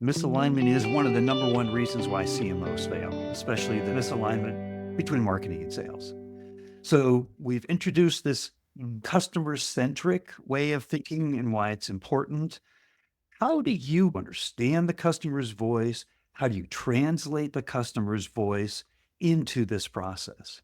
Misalignment is one of the number one reasons why CMOs fail, especially the misalignment between marketing and sales. So we've introduced this customer-centric way of thinking and why it's important. How do you understand the customer's voice? How do you translate the customer's voice into this process?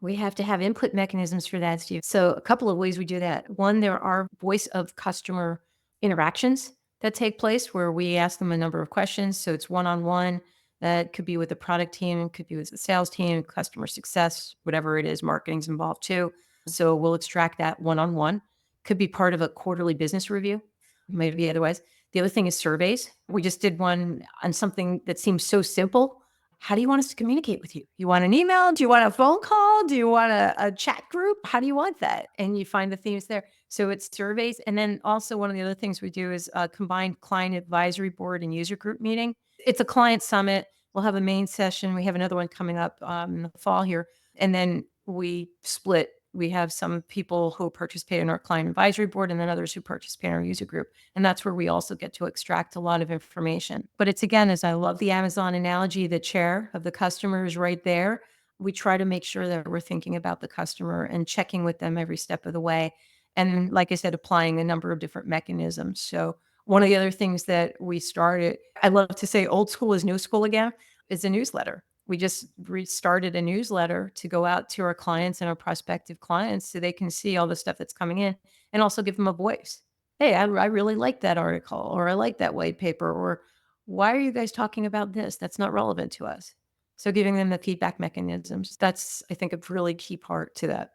We have to have input mechanisms for that, Steve. So a couple of ways we do that. One, there are voice of customer interactions that take place where we ask them a number of questions. So it's one-on-one. That could be with the product team, could be with the sales team, customer success, whatever it is, marketing's involved too. So we'll extract that one-on-one. Could be part of a quarterly business review, maybe otherwise. The other thing is surveys. We just did one on something that seems so simple. How do you want us to communicate with you? You want an email? Do you want a phone call? Do you want a chat group? How do you want that? And you find the themes there. So it's surveys. And then also one of the other things we do is a combined client advisory board and user group meeting. It's a client summit. We'll have a main session. We have another one coming up in the fall here. And then we split. We have some people who participate in our client advisory board and then others who participate in our user group. And that's where we also get to extract a lot of information. But it's again, as I love the Amazon analogy, the chair of the customer is right there. We try to make sure that we're thinking about the customer and checking with them every step of the way. And like I said, applying a number of different mechanisms. So one of the other things that we started, I love to say old school is new school again, is a newsletter. We just restarted a newsletter to go out to our clients and our prospective clients so they can see all the stuff that's coming in and also give them a voice. Hey, I really like that article, or I like that white paper, or why are you guys talking about this? That's not relevant to us. So giving them the feedback mechanisms, that's, I think, a really key part to that.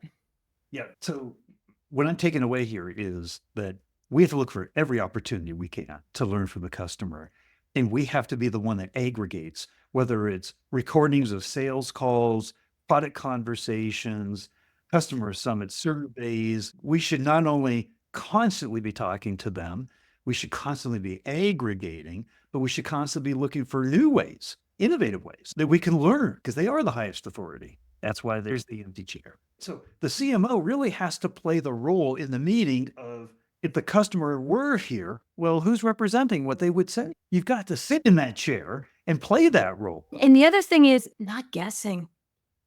Yeah. So what I'm taking away here is that we have to look for every opportunity we can to learn from the customer. And we have to be the one that aggregates, whether it's recordings of sales calls, product conversations, customer summit surveys. We should not only constantly be talking to them, we should constantly be aggregating, but we should constantly be looking for new ways, innovative ways that we can learn because they are the highest authority. That's why there's the empty chair. So the CMO really has to play the role in the meeting of, if the customer were here, well, who's representing what they would say? You've got to sit in that chair and play that role. And the other thing is not guessing.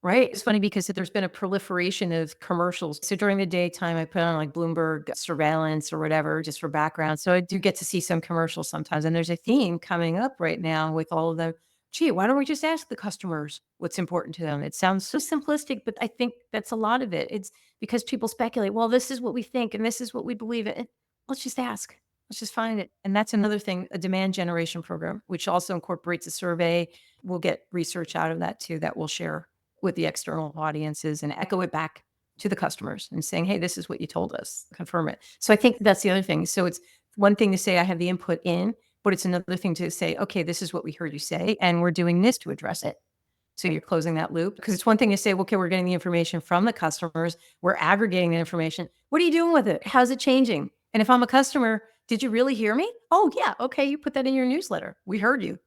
Right? It's funny because there's been a proliferation of commercials. So during the daytime, I put on like Bloomberg surveillance or whatever just for background. So I do get to see some commercials sometimes. And there's a theme coming up right now with all of the, gee, why don't we just ask the customers what's important to them? It sounds so simplistic, but I think that's a lot of it. It's because people speculate, well, this is what we think and this is what we believe in. Let's just ask. Let's just find it. And that's another thing, a demand generation program, which also incorporates a survey. We'll get research out of that too, that we'll share with the external audiences and echo it back to the customers and saying, hey, this is what you told us, confirm it. So I think that's the other thing. So it's one thing to say I have the input in, but it's another thing to say, okay, this is what we heard you say, and we're doing this to address it. So you're closing that loop because it's one thing to say, okay, we're getting the information from the customers, we're aggregating the information. What are you doing with it? How's it changing? And if I'm a customer, did you really hear me? Oh, yeah. Okay. You put that in your newsletter. We heard you.